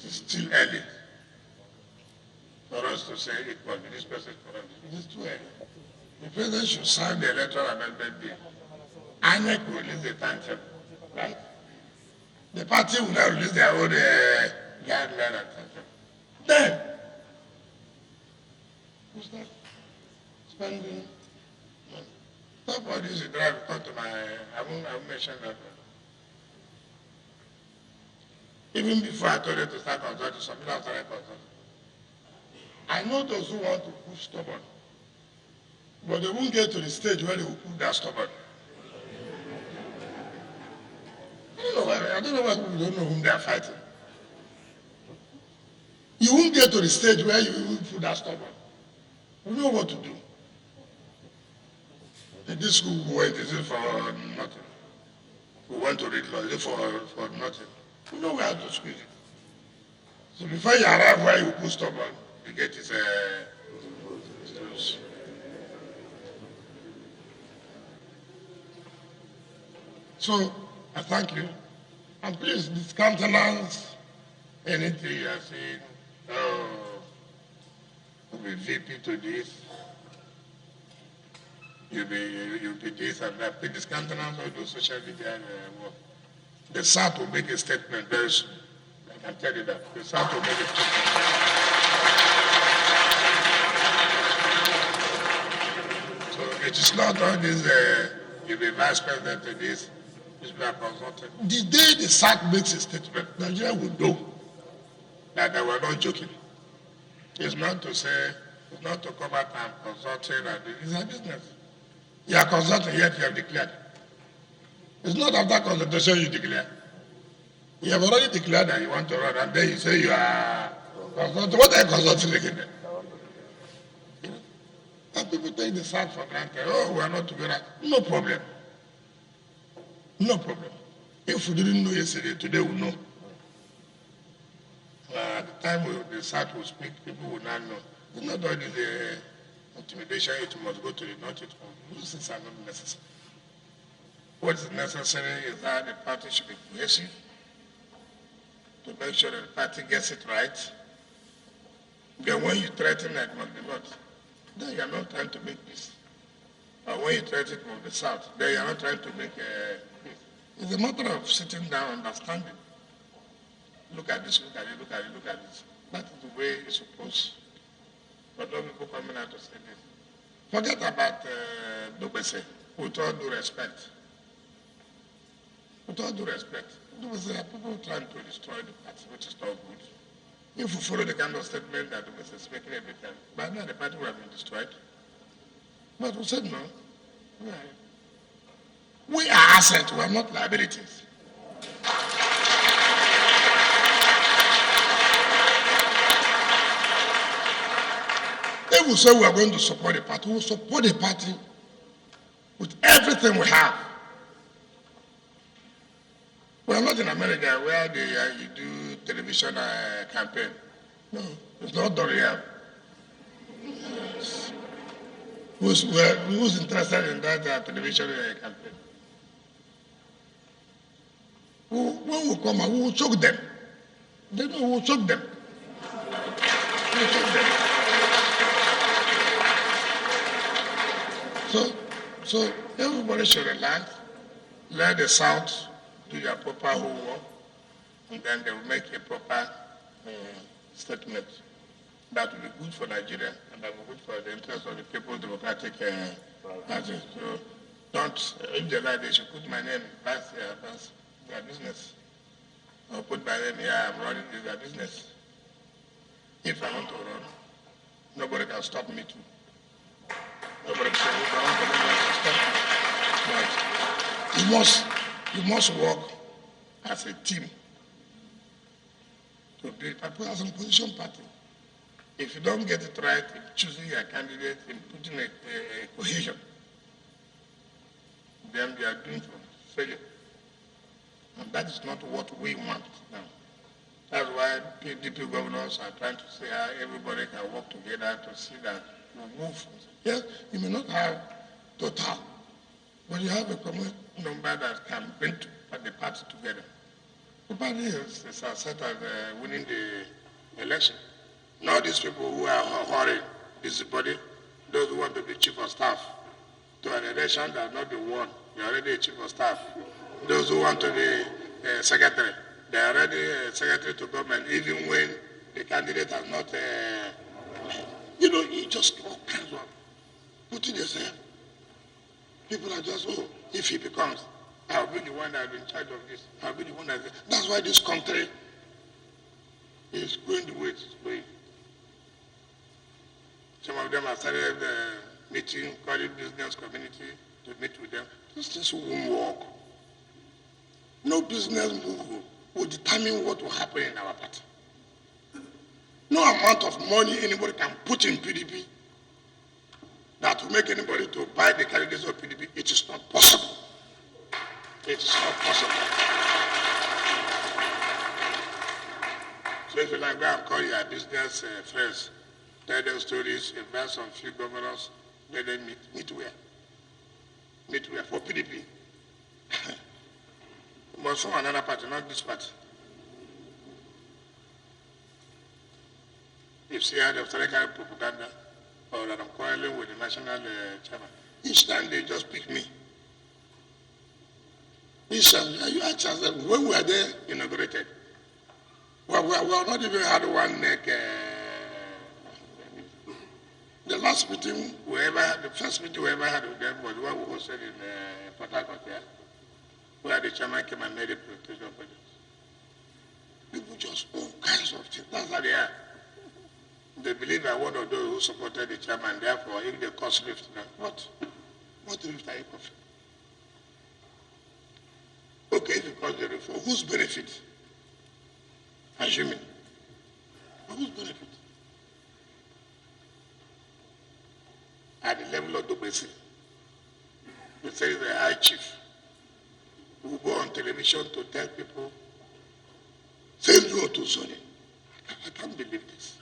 is still early for us to say it must be this person. It is too early. The president should sign the electoral amendment bill. INEC will release the timetable, right? The party will now release their own guideline and timetable. Then, we start spending money. Nobody is drive come to my, I won't mention that one. Even before I told them to start consulting, some people have started consulting. I know those who want to push stubborn, but they won't get to the stage where they will put that stubborn. I don't know why people don't know whom they are fighting. You won't get to the stage where you will put that stubborn. You know what to do. In this school we went, is it for nothing? We went to read law, is it for nothing? You know where to squeeze it. So before you arrive where you put stubborn, you get his loose. So I thank you. And please discountenance anything you are saying. Oh, you'll be VP to this. You'll be this and that. Please discountenance all those social media work. The SAT will make a statement very soon. I can tell you that. The SAT will make a statement. So it is not all this, you'll be vice president to this. The day the SAT makes a statement, Nigeria will know that they were not joking. It's not to say, it's not to come out and consulting, and it's a business. You are consulting, yet you have declared. It's not after consultation you declare. You have already declared that you want to run, and then you say you are consulting. What are you consulting again? And people take the SAT for granted. Oh, we are not together. No problem. No problem. If we didn't know yesterday, today we know. At the time the SAT will speak, people will not know. It's not only the intimidation, it must go to the north, it will. Those things are not necessary. What is necessary is that the party should be cohesive to make sure that the party gets it right. Then when you threaten that must be not, then you are not trying to make peace. Or when you threaten from the south, then you are not trying to make peace. It's a matter of sitting down, understanding. Look at this, look at it, look at it, look at this. That is the way it's supposed. But no people coming out to say this. Forget about Dokpesi, with all due respect. With all due respect. Dokpesi, people trying to destroy the party, which is not good. If we follow the kind of statement that Dokpesi is making every time, by now the party would have been destroyed. But we said no. Right. We are assets, we are not liabilities. If we say we are going to support the party, we will support the party with everything we have. We are not in America where you do television campaign. No, it's not the real. Yes. Who's interested in that television campaign? When we come out, we will choke them. They know we will choke them. We will choke them. So everybody should relax, let the South do their proper homework, and then they will make a proper statement that will be good for Nigeria and that will be good for the interest of the People's Democratic Party. So don't, if they like, they should put my name past their business. Or put my name here, I'm running their business. If I want to run, nobody can stop me too. Nobody can stop me. But you must work as a team to build a as an opposition party. If you don't get it right in choosing your candidate, in putting a cohesion, then they are doomed for failure. And that is not what we want now. That's why PDP governors are trying to say how everybody can work together to see that we move. Yes, you may not have total, but you have a common number that can bring the party together. The party is set as winning the election. Not these people who are hurrying, busybody, those who want to be chief of staff to an election that not been won. They're already a chief of staff. Those who want to be secretary, they're already secretary to government, even when the candidate has not, you just all kinds of putting yourself. People are just, oh, if he becomes, I'll be the one that will be in charge of this. I'll be the one that. That's why this country is going the way it's going. Some of them have started meeting, calling business community to meet with them. These things won't work. No business move will determine what will happen in our party. No amount of money anybody can put in PDP that will make anybody to buy the candidates of PDP. It is not possible. It is not possible. So if you like, go and call your business friends, tell them stories, invite some few governors, let them meet where? Meet where? For PDP. But from another party, not this party. If see how they've started carrying propaganda, or that I'm quarreling with the national chairman, each time they just pick me. Each time, you ask us, when we were there inaugurated, well, we have not even had one neck. The last meeting we ever had, the first meeting we ever had with them was what we hosted in Port Harcourt, where the chairman came and made a presentation for this. People just all kinds of things. That's how they are. They believe that one of those who supported the chairman, therefore, if they cause rift, what rift are you causing? Okay, if you cause the rift, for whose benefit? Assuming. For whose benefit? At the level of Dokpesi, they say the High Chief who go on television to tell people, say no to zoning. I can't believe this.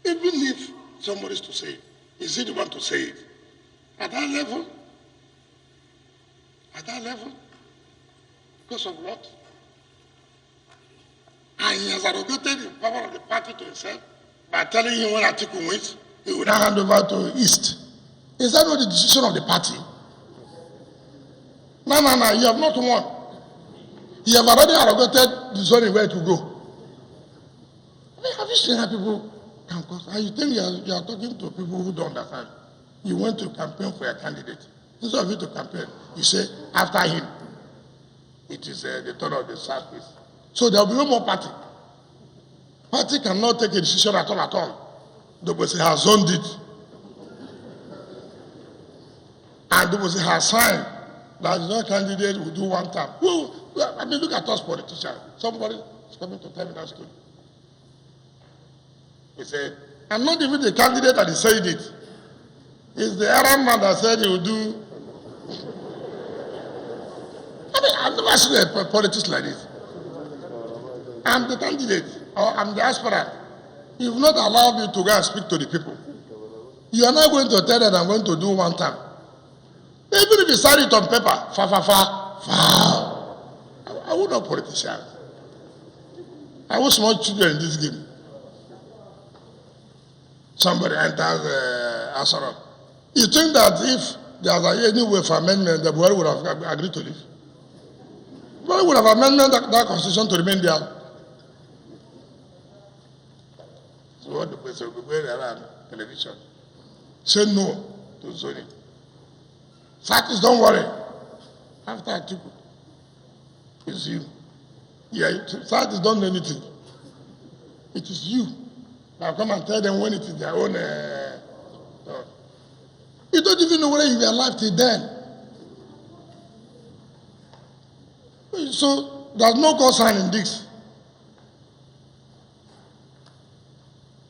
Even if somebody is to say it, is he the one to say it? At that level? At that level? Because of what? And he has arrogated the power of the party to himself by telling him when Atiku wins, he will now hand over to East. Is that not the decision of the party? No, you have not won. You have already arrogated the zone where to go. I mean, have you seen how people can cause? And you think you are talking to people who don't understand. You went to campaign for a candidate. Instead of you to campaign, you say, after him, it is the turn of the Southeast. So there will be no more party. Party cannot take a decision at all. Dokpesi has zoned it. And Dokpesi has signed that no candidate will do one term. Well, I mean, look at us politicians. Somebody is coming to tell me that story. He said, and not even the candidate that he said it. It's the Arab man that said he will do. I mean, I've never seen a politics like this. I'm the candidate, or I'm the aspirant. You've not allowed me to go and speak to the people. You are not going to tell them I'm going to do one time. Even if you sign it on paper, I would not politician. I was small children in this game. Somebody enters Asara. You think that if there's any way for amendment, the board would have agreed to this? The board would have amended that constitution to remain there. So what the person will be going around television. Say no to zoning. Satis, don't worry. After Atiku, it's you. Yeah, Satis don't know anything. It is you. Now come and tell them when it is their own. You don't even know whether you were alive till then. So there's no concern in this.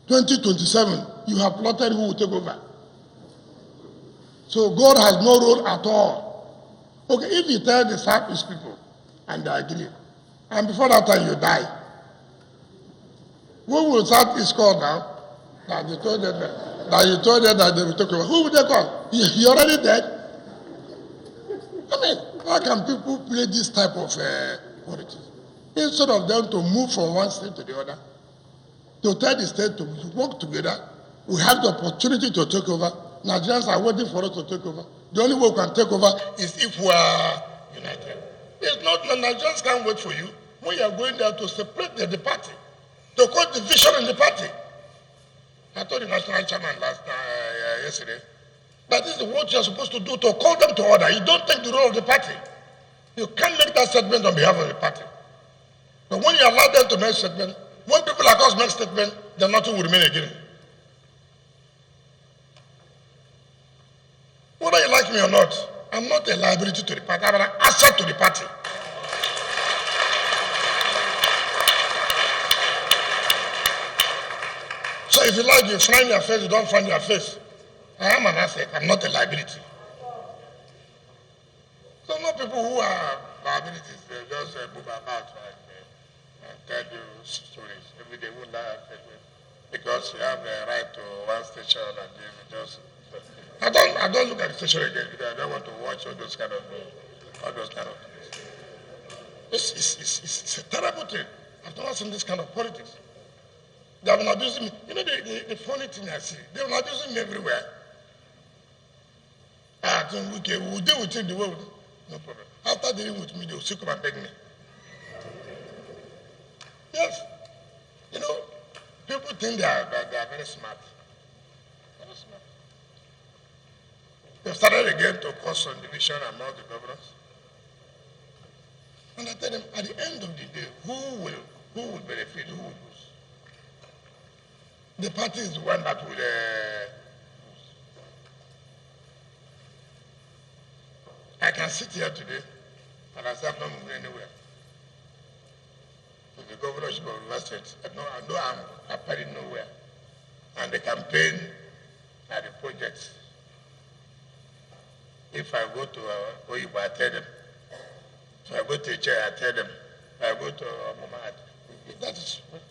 2027, you have plotted who will take over. So God has no role at all. Okay, if you tell the Southeast people and they agree, and before that time you die, who will Southeast call now? That you told them that they will take over. Who will they call? He already dead. I mean, how can people play this type of politics? Instead of them to move from one state to the other, to tell the state to work together, we have the opportunity to take over. Nigerians are waiting for us to take over. The only way we can take over is if we are united. It's not that Nigerians can't wait for you when you are going there to separate the party, to cause division in the party. I told the national chairman yesterday that this is what you are supposed to do, to call them to order. You don't take the role of the party. You can't make that statement on behalf of the party. But when you allow them to make statement, when people like us make statement, then nothing will remain again. Whether you like me or not, I'm not a liability to the party, I'm an asset to the party. So if you like, you find your face, you don't find your face. I am an asset, I'm not a liability. So no people who are liabilities, they just move about and tell you stories. Every day won't lie because you have a right to one station and they just. I don't look at the station again because I don't want to watch all those kind of things. It's a terrible thing. I've never seen this kind of politics. They have been abusing me. You know the funny thing I see, they've been abusing me everywhere. I think okay, we'll deal with it the way we do. No problem. After dealing with me, they'll still come and beg me. Yes. You know, people think they are very smart. Very smart. They've started again to cause some division among the governors. And I tell them, at the end of the day, who will benefit, who will lose? The party is the one that will lose. I can sit here today and I say I'm not moving anywhere. With the governorship of River State, I know I'm appearing nowhere. And the campaign and the projects. If I go to Oyibo, I tell them. If I go to Che, I tell them. If I go to Mumad,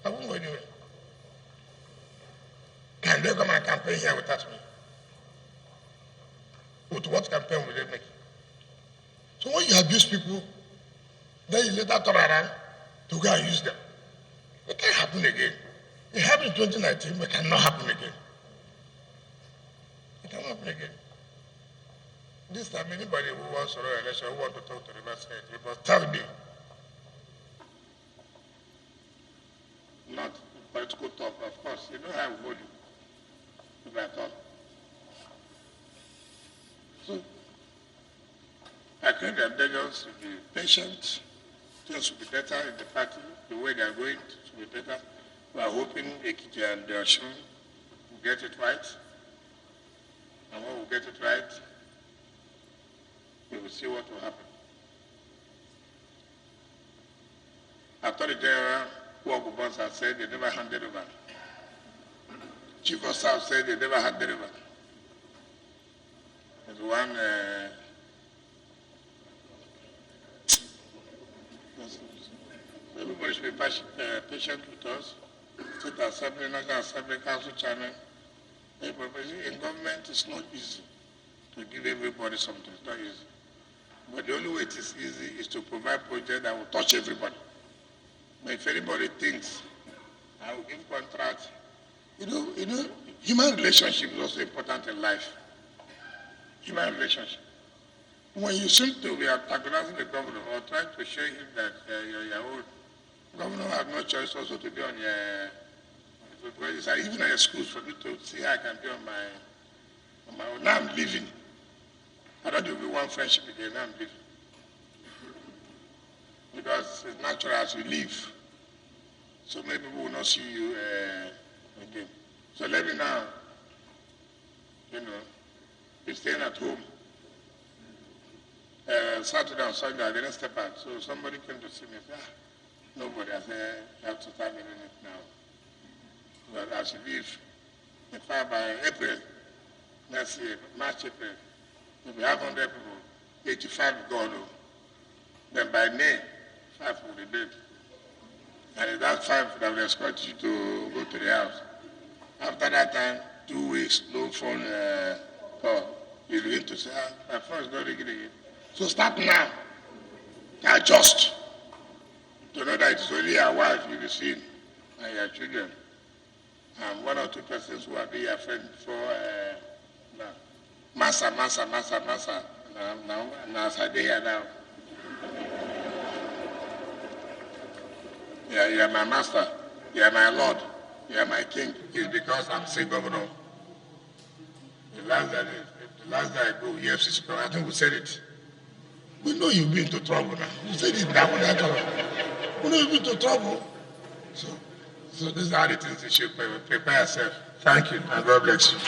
I won't go anywhere. Can they come and campaign here without me? With what campaign will they make? So when you abuse people, then you later turn around to go and use them. It can't happen again. It happened in 2019, but it cannot happen again. It cannot happen again. This time, anybody who wants to run an election, who wants to talk to the State, he must tell me. Not political talk, of course. You know how I vote if I talk. So, I think that they just should be patient, things will be better in the party, the way they are going to be better. We are hoping Ekiti and Osun will get it right. And when we get it right, we will see what will happen. Attorney General Wagubons has said they never handed over. Chief of Staff said they never handed over. There's one everybody should be patient with us. State Assembly, National Assembly, Council Chairman. In government, it's not easy to give everybody something. It's not easy. But the only way it is easy is to provide projects that will touch everybody. But if anybody thinks, I will give contracts, you know, human relationship is also important in life. Human relationship. When you seem to be antagonizing the governor or trying to show him that you're your own, governor has no choice also to be on your, because it's even at schools for me to see how I can be on my own. Now I'm leaving. I don't do one friendship again, now I'm leaving. Because it's natural as you leave. So many people will not see you again. So let me now, be staying at home. Saturday and Sunday, I didn't step out. So somebody came to see me and said, nobody. I said, you have to start living it now. But I should leave. In fact, by April, next year, March, April, if we have 100 people, 85 gone. Then by May, 5 will be dead. And it's that 5 that will escort you to go to the house. After that time, 2 weeks, no phone call. You begin to say, my phone is not ringing again. So start now. Adjust. to know that it's only your wife you'll be seeing and your children. And 1 or 2 persons who have been your friend for massa. Now, as I be here now. Yeah, you are my master. You are my Lord. You are my king. It's because I'm State Governor. The last day I go, EFCC, I think we said it. We know you've been into trouble now. We said it now. We know you've been into trouble. So these are the things you should prepare yourself. Thank you, and God bless you.